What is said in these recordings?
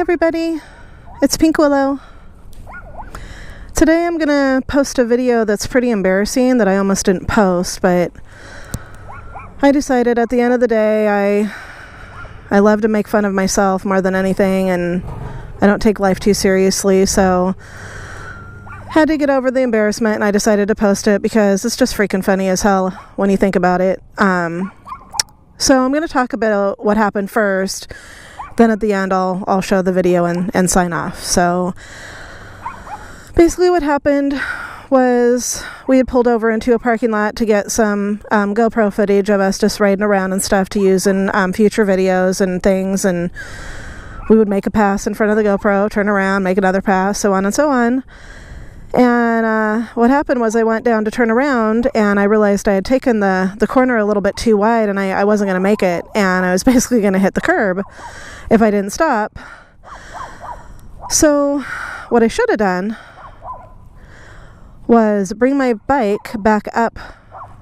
everybody, it's Pink Willow. Today I'm gonna post a video that's pretty embarrassing that I almost didn't post, but I decided at the end of the day I love to make fun of myself more than anything, and I don't take life too seriously, so had to get over the embarrassment and I decided to post it because it's just freaking funny as hell when you think about it. So I'm going to talk about what happened first, then at the end I'll show the video and sign off. So basically what happened was we had pulled over into a parking lot to get some GoPro footage of us just riding around and stuff to use in future videos and things, and we would make a pass in front of the GoPro, turn around, make another pass, so on and so on. And what happened was I went down to turn around and I realized I had taken the corner a little bit too wide and I wasn't going to make it, and I was basically going to hit the curb if I didn't stop. So what I should have done was bring my bike back up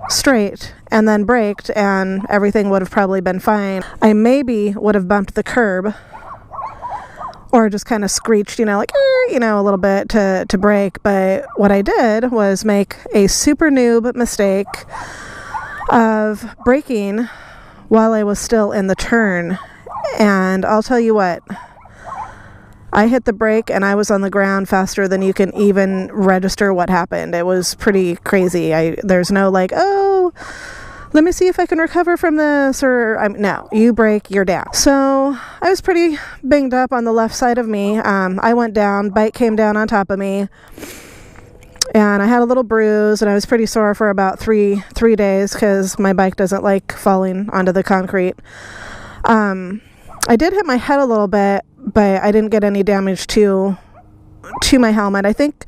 straight and then braked, and everything would have probably been fine. I maybe would have bumped the curb or just kind of screeched, like, a little bit to brake. But what I did was make a super noob mistake of braking while I was still in the turn. And I'll tell you what, I hit the brake and I was on the ground faster than you can even register what happened. It was pretty crazy. There's no like, oh, let me see if I can recover from this, or no, you brake, you're down. So I was pretty banged up on the left side of me. I went down, bike came down on top of me, and I had a little bruise, and I was pretty sore for about three days because my bike doesn't like falling onto the concrete. I did hit my head a little bit, but I didn't get any damage to my helmet. I think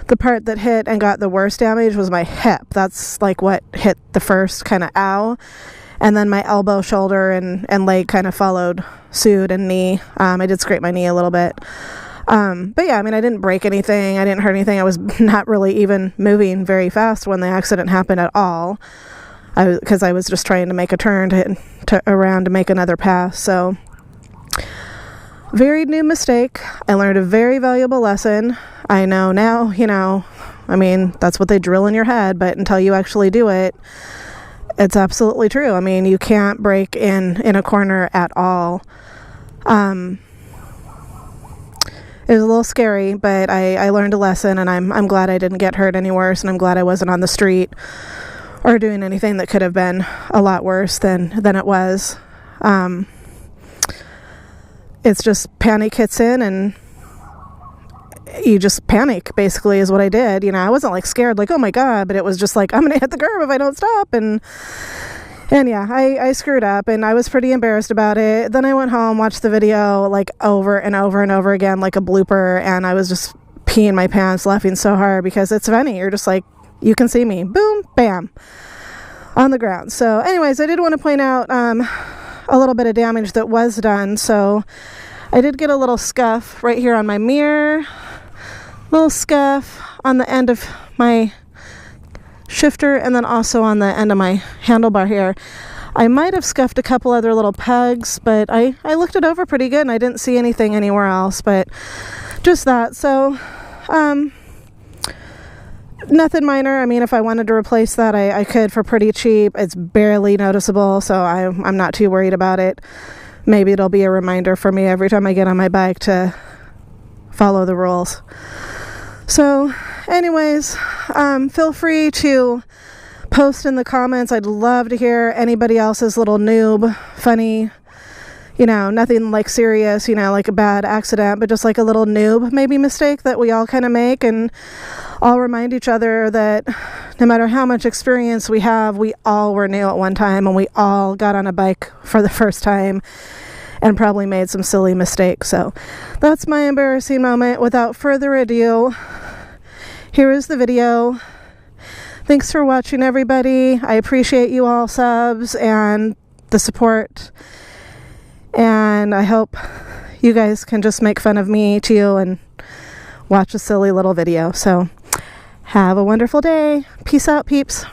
the part that hit and got the worst damage was my hip. That's like what hit the first kind of ow. And then my elbow, shoulder, and leg kind of followed suit, and knee. I did scrape my knee a little bit. But yeah, I didn't break anything. I didn't hurt anything. I was not really even moving very fast when the accident happened at all. Because I was just trying to make a turn around to make another pass. So very new mistake. I learned a very valuable lesson. I know now, that's what they drill in your head, but until you actually do it, it's absolutely true. You can't brake in a corner at all. It was a little scary, but I learned a lesson, and I'm glad I didn't get hurt any worse, and I'm glad I wasn't on the street or doing anything that could have been a lot worse than it was. It's just panic hits in, and you just panic, basically, is what I did. I wasn't like scared, like, oh my God, but it was just like, I'm going to hit the curb if I don't stop. And yeah, I screwed up, and I was pretty embarrassed about it. Then I went home, watched the video like over and over and over again, like a blooper. And I was just peeing my pants, laughing so hard because it's funny. You're just like, you can see me, boom, bam, on the ground. So anyways, I did want to point out, a little bit of damage that was done. So I did get a little scuff right here on my mirror, little scuff on the end of my shifter, and then also on the end of my handlebar here. I might have scuffed a couple other little pegs, but I looked it over pretty good and I didn't see anything anywhere else, but just that. So nothing minor. If I wanted to replace that, I could for pretty cheap. It's barely noticeable, so I'm not too worried about it. Maybe it'll be a reminder for me every time I get on my bike to follow the rules. So anyways, feel free to post in the comments. I'd love to hear anybody else's little noob, funny, nothing like serious, like a bad accident, but just like a little noob maybe mistake that we all kind of make. And I'll remind each other that no matter how much experience we have, we all were new at one time, and we all got on a bike for the first time and probably made some silly mistakes. So that's my embarrassing moment. Without further ado, here is the video. Thanks for watching, everybody. I appreciate you all subs and the support. And I hope you guys can just make fun of me too and watch a silly little video. So have a wonderful day. Peace out, peeps.